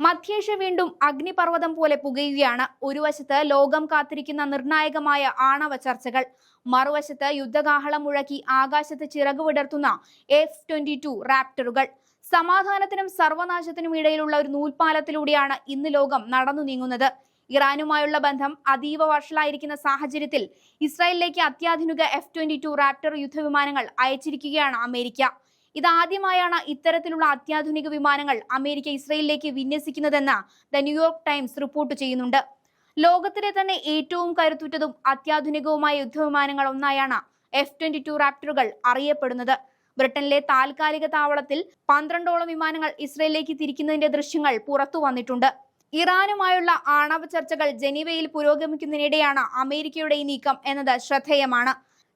മധ്യേഷ്യ വീണ്ടും അഗ്നിപർവ്വതം പോലെ പുകയുകയാണ്. ഒരു വശത്ത് ലോകം കാത്തിരിക്കുന്ന നിർണായകമായ ആണവ ചർച്ചകൾ, മറുവശത്ത് യുദ്ധകാഹളം മുഴക്കി ആകാശത്ത് ചിറകുവിടർത്തുന്ന F-22 റാപ്റ്ററുകൾ. സമാധാനത്തിനും സർവനാശത്തിനും ഇടയിലുള്ള ഒരു നൂൽപാലത്തിലൂടെയാണ് ഇന്ന് ലോകം നടന്നു നീങ്ങുന്നത്. ഇറാനുമായുള്ള ബന്ധം അതീവ വഷളായിരിക്കുന്ന സാഹചര്യത്തിൽ ഇസ്രായേലിലേക്ക് അത്യാധുനിക F-22 റാപ്റ്റർ യുദ്ധവിമാനങ്ങൾ അയച്ചിരിക്കുകയാണ് അമേരിക്ക. ഇതാദ്യമായാണ് ഇത്തരത്തിലുള്ള അത്യാധുനിക വിമാനങ്ങൾ അമേരിക്ക ഇസ്രായേലിലേക്ക് വിന്യസിക്കുന്നതെന്ന് ദ ന്യൂയോർക്ക് ടൈംസ് റിപ്പോർട്ട് ചെയ്യുന്നുണ്ട്. ലോകത്തിലെ തന്നെ ഏറ്റവും കരുത്തുറ്റതും അത്യാധുനികവുമായ യുദ്ധവിമാനങ്ങൾ ഒന്നായാണ് F-22 റാപ്റ്ററുകൾ അറിയപ്പെടുന്നത്. ബ്രിട്ടനിലെ താൽക്കാലിക താവളത്തിൽ 12ഓളം വിമാനങ്ങൾ ഇസ്രായേലിലേക്ക് തിരിക്കുന്നതിന്റെ ദൃശ്യങ്ങൾ പുറത്തു വന്നിട്ടുണ്ട്. ഇറാനുമായുള്ള ആണവ ചർച്ചകൾ ജനീവയിൽ പുരോഗമിക്കുന്നതിനിടെയാണ് അമേരിക്കയുടെ ഈ നീക്കം എന്നത് ശ്രദ്ധേയമാണ്.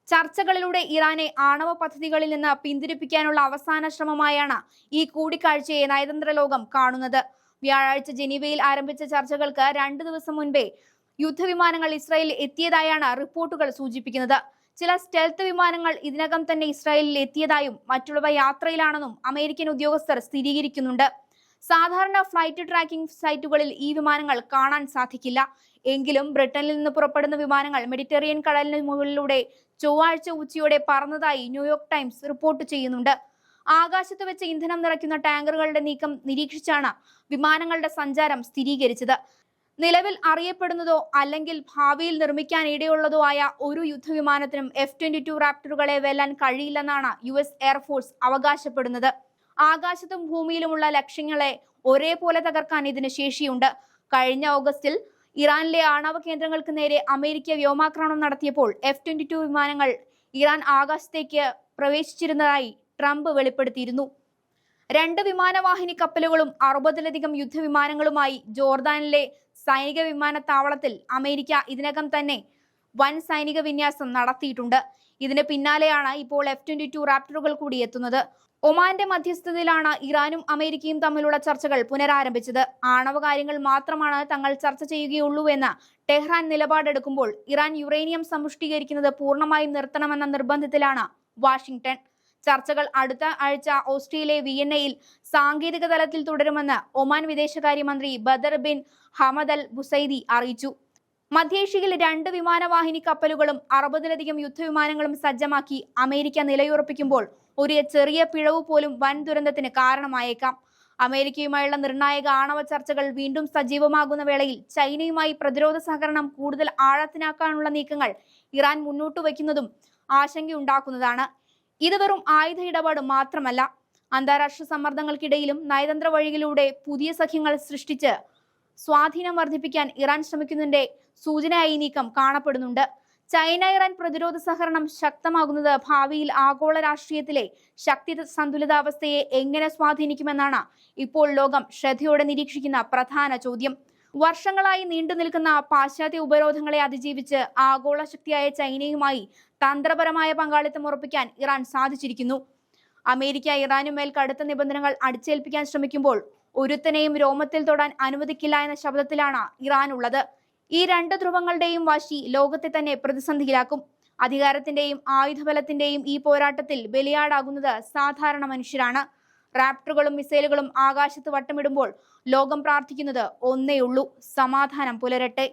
ചർച്ചകളിലൂടെ ഇറാനെ ആണവ പദ്ധതികളിൽ നിന്ന് പിന്തിരിപ്പിക്കാനുള്ള അവസാന ശ്രമമായാണ് ഈ കൂടിക്കാഴ്ചയെ നയതന്ത്ര ലോകം കാണുന്നത്. വ്യാഴാഴ്ച ജനീവയിൽ ആരംഭിച്ച ചർച്ചകൾക്ക് 2 ദിവസം മുൻപേ യുദ്ധവിമാനങ്ങൾ ഇസ്രായേലിൽ എത്തിയതായാണ് റിപ്പോർട്ടുകൾ സൂചിപ്പിക്കുന്നത്. ചില സ്റ്റെൽത്ത് വിമാനങ്ങൾ ഇതിനകം തന്നെ ഇസ്രായേലിൽ എത്തിയതായും മറ്റുള്ളവ യാത്രയിലാണെന്നും അമേരിക്കൻ ഉദ്യോഗസ്ഥർ സ്ഥിരീകരിക്കുന്നുണ്ട്. സാധാരണ ഫ്ലൈറ്റ് ട്രാക്കിംഗ് സൈറ്റുകളിൽ ഈ വിമാനങ്ങൾ കാണാൻ സാധിക്കില്ല. എങ്കിലും ബ്രിട്ടനിൽ നിന്ന് പുറപ്പെടുന്ന വിമാനങ്ങൾ മെഡിറ്ററേനിയൻ കടലിന് മുകളിലൂടെ ചൊവ്വാഴ്ച ഉച്ചയോടെ പറന്നതായി ന്യൂയോർക്ക് ടൈംസ് റിപ്പോർട്ട് ചെയ്യുന്നുണ്ട്. ആകാശത്ത് വെച്ച് ഇന്ധനം നിറയ്ക്കുന്ന ടാങ്കറുകളുടെ നീക്കം നിരീക്ഷിച്ചാണ് വിമാനങ്ങളുടെ സഞ്ചാരം സ്ഥിരീകരിച്ചത്. നിലവിൽ അറിയപ്പെടുന്നതോ അല്ലെങ്കിൽ ഭാവിയിൽ നിർമ്മിക്കാൻ ഇടയുള്ളതോ ആയ ഒരു യുദ്ധവിമാനത്തിനും F-22 റാപ്റ്ററുകളെ വെല്ലാൻ കഴിയില്ലെന്നാണ് US എയർഫോഴ്സ് അവകാശപ്പെടുന്നത്. ആകാശത്തും ഭൂമിയിലുമുള്ള ലക്ഷ്യങ്ങളെ ഒരേപോലെ തകർക്കാൻ ഇതിന് ശേഷിയുണ്ട്. കഴിഞ്ഞ ഓഗസ്റ്റിൽ ഇറാനിലെ ആണവ കേന്ദ്രങ്ങൾക്ക് നേരെ അമേരിക്ക വ്യോമാക്രമണം നടത്തിയപ്പോൾ F-22 വിമാനങ്ങൾ ഇറാൻ ആകാശത്തേക്ക് പ്രവേശിച്ചിരുന്നതായി ട്രംപ് വെളിപ്പെടുത്തിയിരുന്നു. 2 വിമാനവാഹിനി കപ്പലുകളും 60ലധികം യുദ്ധവിമാനങ്ങളുമായി ജോർദാനിലെ സൈനിക വിമാനത്താവളത്തിൽ അമേരിക്ക ഇതിനകം തന്നെ വൻ സൈനിക വിന്യാസം നടത്തിയിട്ടുണ്ട്. ഇതിന് പിന്നാലെയാണ് ഇപ്പോൾ F-22 റാപ്റ്ററുകൾ കൂടി എത്തുന്നത്. ഒമാന്റെ മധ്യസ്ഥതയിലാണ് ഇറാനും അമേരിക്കയും തമ്മിലുള്ള ചർച്ചകൾ പുനരാരംഭിച്ചത്. ആണവ കാര്യങ്ങൾ മാത്രമാണ് തങ്ങൾ ചർച്ച ചെയ്യുകയുള്ളൂവെന്ന് ടെഹ്റാൻ നിലപാടെടുക്കുമ്പോൾ ഇറാൻ യുറേനിയം സമ്പുഷ്ടീകരിക്കുന്നത് പൂർണ്ണമായും നിർത്തണമെന്ന നിർബന്ധത്തിലാണ് വാഷിംഗ്ടൺ. ചർച്ചകൾ അടുത്ത ആഴ്ച ഓസ്ട്രിയയിലെ വിയന്നയിൽ സാങ്കേതിക തലത്തിൽ തുടരുമെന്ന് ഒമാൻ വിദേശകാര്യമന്ത്രി Badr bin Hamad Al Busaidi അറിയിച്ചു. മധ്യേഷ്യയിൽ 2 വിമാനവാഹിനി കപ്പലുകളും 60ലധികം യുദ്ധവിമാനങ്ങളും സജ്ജമാക്കി അമേരിക്ക നിലയുറപ്പിക്കുമ്പോൾ ഒരു ചെറിയ പിഴവ് പോലും വൻ ദുരന്തത്തിന് കാരണമായേക്കാം. അമേരിക്കയുമായുള്ള നിർണായക ആണവ ചർച്ചകൾ വീണ്ടും സജീവമാകുന്ന വേളയിൽ ചൈനയുമായി പ്രതിരോധ സഹകരണം കൂടുതൽ ആഴത്തിനാക്കാനുള്ള നീക്കങ്ങൾ ഇറാൻ മുന്നോട്ട് വയ്ക്കുന്നതും ആശങ്കയുണ്ടാക്കുന്നതാണ്. ഇത് വെറും ആയുധ ഇടപാട് മാത്രമല്ല, അന്താരാഷ്ട്ര സമ്മർദ്ദങ്ങൾക്കിടയിലും നയതന്ത്ര വഴികളിലൂടെ പുതിയ സഖ്യങ്ങൾ സൃഷ്ടിച്ച് സ്വാധീനം വർദ്ധിപ്പിക്കാൻ ഇറാൻ ശ്രമിക്കുന്നതിന്റെ സൂചനയായി നീക്കം കാണപ്പെടുന്നുണ്ട്. ചൈന ഇറാൻ പ്രതിരോധ സഹകരണം ശക്തമാകുന്നത് ഭാവിയിൽ ആഗോള രാഷ്ട്രീയത്തിലെ ശക്തി സന്തുലിതാവസ്ഥയെ എങ്ങനെ സ്വാധീനിക്കുമെന്നാണ് ഇപ്പോൾ ലോകം ശ്രദ്ധയോടെ നിരീക്ഷിക്കുന്ന പ്രധാന ചോദ്യം. വർഷങ്ങളായി നീണ്ടു നിൽക്കുന്ന പാശ്ചാത്യ ഉപരോധങ്ങളെ അതിജീവിച്ച് ആഗോള ശക്തിയായ ചൈനയുമായി തന്ത്രപരമായ പങ്കാളിത്തം ഉറപ്പിക്കാൻ ഇറാൻ സാധിച്ചിരിക്കുന്നു. അമേരിക്ക ഇറാനുമേൽ കടുത്ത നിബന്ധനകൾ അടിച്ചേൽപ്പിക്കാൻ ശ്രമിക്കുമ്പോൾ ഒരുത്തനെയും രോമത്തിൽ തൊടാൻ അനുവദിക്കില്ല എന്ന ശബ്ദത്തിലാണ് ഇറാൻ ഉള്ളത്. ഈ 2 ധ്രുവങ്ങളുടെയും വാശി ലോകത്തെ തന്നെ പ്രതിസന്ധിയിലാക്കും. അധികാരത്തിന്റെയും ആയുധബലത്തിന്റെയും ഈ പോരാട്ടത്തിൽ ബലിയാടാകുന്നത് സാധാരണ മനുഷ്യരാണ്. റാപ്റ്ററുകളും മിസൈലുകളും ആകാശത്ത് വട്ടമിടുമ്പോൾ ലോകം പ്രാർത്ഥിക്കുന്നത് ഒന്നേയുള്ളൂ: സമാധാനം പുലരട്ടെ.